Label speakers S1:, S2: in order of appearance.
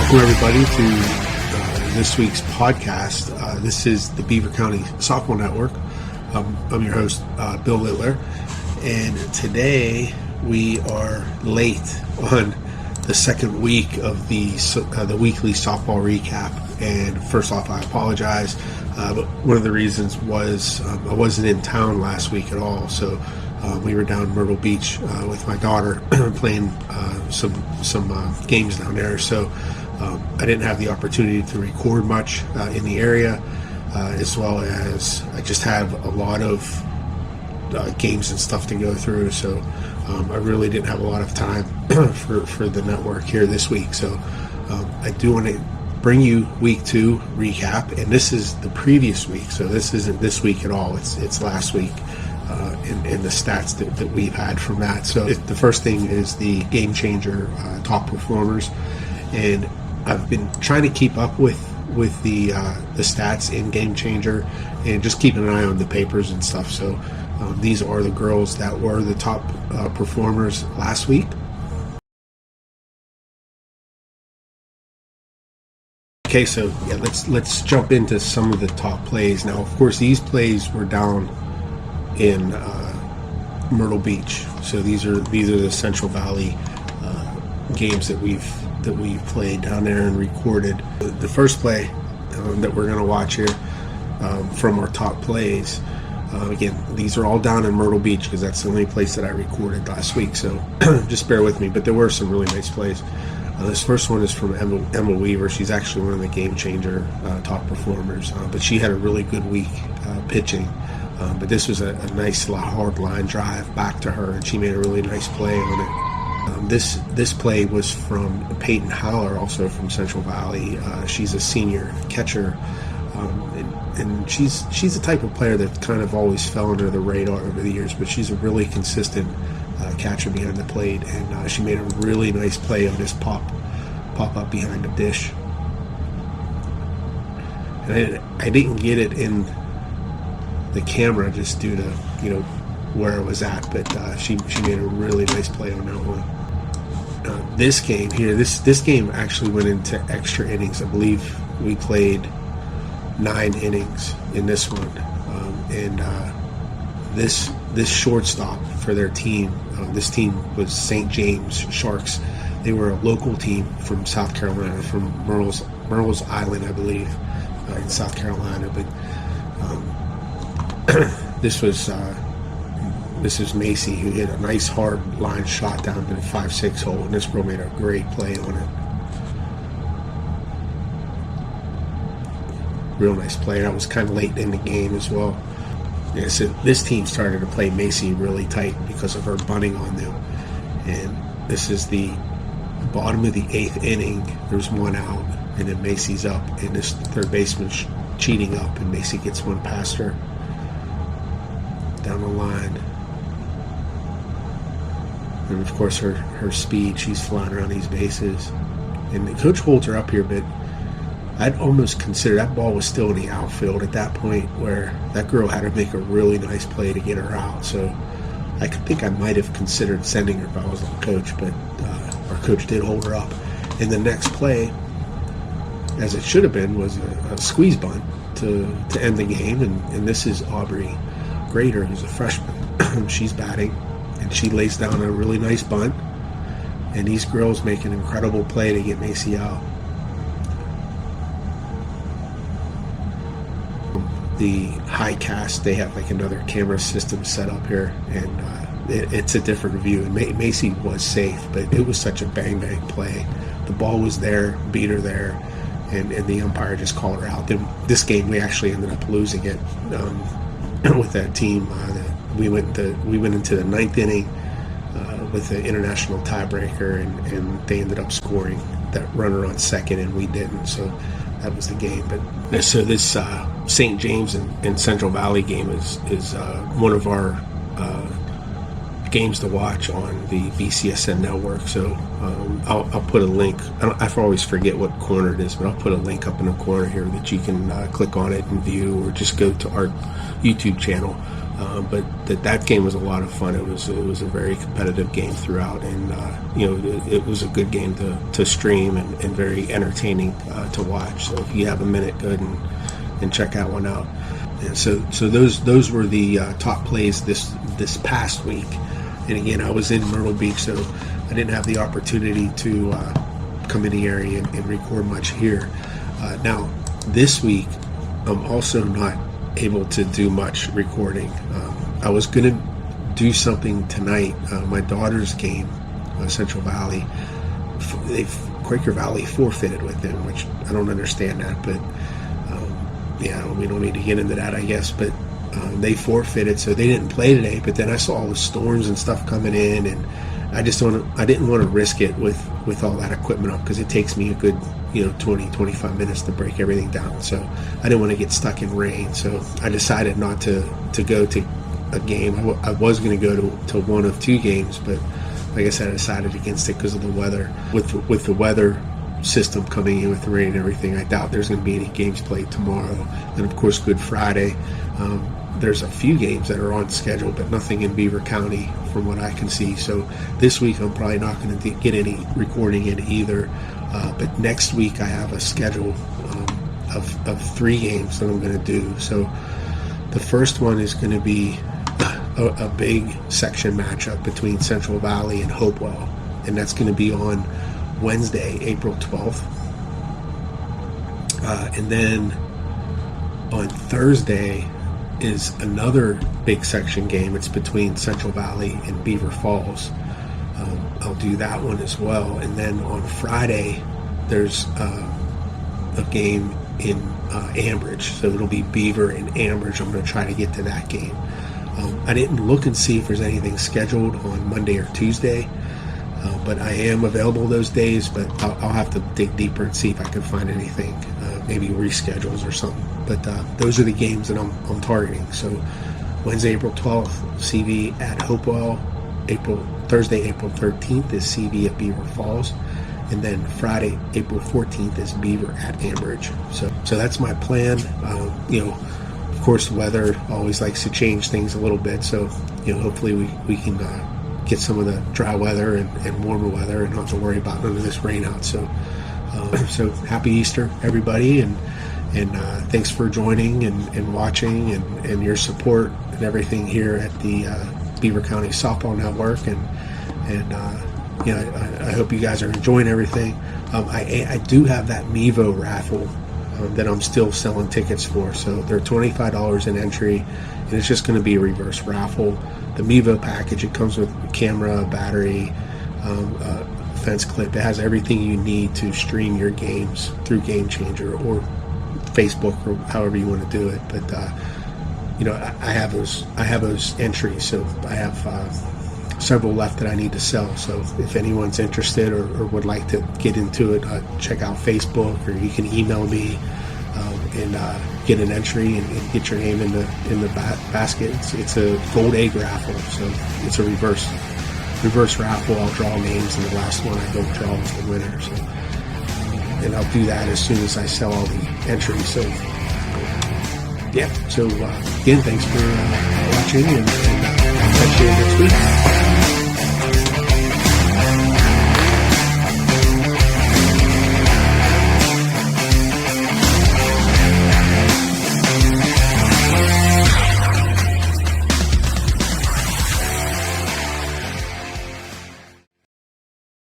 S1: Welcome everybody to this week's podcast. This is the Beaver County Softball Network. I'm your host, Bill Littler, and today we are late on the second week of the weekly softball recap. And first off, I apologize, but one of the reasons was I wasn't in town last week at all, so we were down in Myrtle Beach with my daughter playing some games down there. So I didn't have the opportunity to record much in the area, as well as I just have a lot of games and stuff to go through. So I really didn't have a lot of time for the network here this week. So I do want to bring you week 2 recap, and this is the previous week. So this isn't this week at all. It's last week. And the stats that we've had from that. So the first thing is the GameChanger Top Performers, and I've been trying to keep up with the stats in GameChanger and just keeping an eye on the papers and stuff. So these are the girls that were the top performers last week. Okay, so yeah, let's jump into some of the top plays. Now, of course, these plays were down in Myrtle Beach. So these are the Central Valley games that we've played down there and recorded. The first play that we're going to watch here from our top plays. Again, these are all down in Myrtle Beach because that's the only place that I recorded last week. So just bear with me. But there were some really nice plays. This first one is from Emma Weaver. She's actually one of the GameChanger Top Performers, but she had a really good week pitching. But this was a nice hard line drive back to her, and she made a really nice play on it. This play was from Peyton Howler, also from Central Valley. She's a senior catcher, and she's the type of player that kind of always fell under the radar over the years, but she's a really consistent catcher behind the plate, and she made a really nice play on this pop up behind the dish. And I didn't get it in the camera just due to where it was at, but she made a really nice play on that one. This game here, this game actually went into extra innings. I believe we played 9 innings in this one, and this shortstop for their team, this team was St. James Sharks. They were a local team from South Carolina, from Murrells Island, I believe, in South Carolina. But this was Macy, who hit a nice hard line shot down to the 5-6 hole, and this girl made a great play on it. Real nice play. That was kind of late in the game as well. Yeah, so this team started to play Macy really tight because of her bunting on them. And this is the bottom of the 8th inning. There's one out, and then Macy's up, and this third baseman's cheating up, and Macy gets one past her down the line. And of course her speed, she's flying around these bases, and the coach holds her up here, but I'd almost consider that ball was still in the outfield at that point, where that girl had to make a really nice play to get her out. So I think I might have considered sending her if I was the coach, but our coach did hold her up. And the next play, as it should have been, was a squeeze bunt to end the game, and this is Aubrey Grader, who's a freshman. She's batting, and she lays down a really nice bunt, and these girls make an incredible play to get Macy out. The high cast, they have like another camera system set up here, and it's a different view. And Macy was safe, but it was such a bang play. The ball was there, beat her there, and the umpire just called her out. Then this game we actually ended up losing it with that team. We went into the 9th inning with the international tiebreaker, and they ended up scoring that runner on second, and we didn't. So that was the game. But so this St. James and Central Valley game is one of our games to watch on the BCSN network. So I'll put a link. I always forget what corner it is, but I'll put a link up in the corner here that you can click on it and view, or just go to our YouTube channel But that game was a lot of fun. It was a very competitive game throughout, and it was a good game to stream and very entertaining to watch. So if you have a minute, go ahead and check that one out. And so those were the top plays this past week. And again, I was in Myrtle Beach, so I didn't have the opportunity to come in the area and record much here. Now this week, I'm also not able to do much recording. I was going to do something tonight. My daughter's game, Central Valley, Quaker Valley forfeited with them, which I don't understand that, but we don't need to get into that, I guess. But they forfeited, so they didn't play today. But then I saw all the storms and stuff coming in, and I didn't want to risk it with all that equipment up, because it takes me a good 20-25 minutes to break everything down. So I didn't want to get stuck in rain, so I decided not to go to a game. I was going to go to one of two games, but like I said, I decided against it because of the weather. With the weather system coming in with the rain and everything, I doubt there's going to be any games played tomorrow. And of course, Good Friday, there's a few games that are on schedule, but nothing in Beaver County from what I can see. So this week I'm probably not going to get any recording in either. But next week I have a schedule of 3 games that I'm going to do. So the first one is going to be a big section matchup between Central Valley and Hopewell, and that's going to be on Wednesday, April 12th. And then on Thursday is another big section game. It's between Central Valley and Beaver Falls. I'll do that one as well. And then on Friday, there's a game in Ambridge. So it'll be Beaver and Ambridge. I'm going to try to get to that game. I didn't look and see if there's anything scheduled on Monday or Tuesday, but I am available those days. But I'll have to dig deeper and see if I can find anything, maybe reschedules or something. But those are the games that I'm targeting. So Wednesday, April 12th, CV at Hopewell. Thursday, April 13th is CV at Beaver Falls. And then Friday, April 14th is Beaver at Ambridge. So that's my plan. Of course, the weather always likes to change things a little bit. So, hopefully we can get some of the dry weather and warmer weather and not have to worry about none of this rain out. So happy Easter, everybody. And thanks for joining and watching and your support and everything here at the Beaver County Softball Network. I hope you guys are enjoying everything. I do have that Mevo raffle that I'm still selling tickets for. So they're $25 an entry, and it's just going to be a reverse raffle. The Mevo package, it comes with a camera, a battery, a fence clip. It has everything you need to stream your games through GameChanger or Facebook or however you want to do it. But I have those entries, so I have several left that I need to sell. So if anyone's interested or would like to get into it, check out Facebook, or you can email me and get an entry and get your name in the basket. It's a gold egg raffle, so it's a reverse raffle. I'll draw names, and the last one I don't draw is the winner. So, and I'll do that as soon as I sell all the entries. So again, thanks for watching, and I'll catch you next week.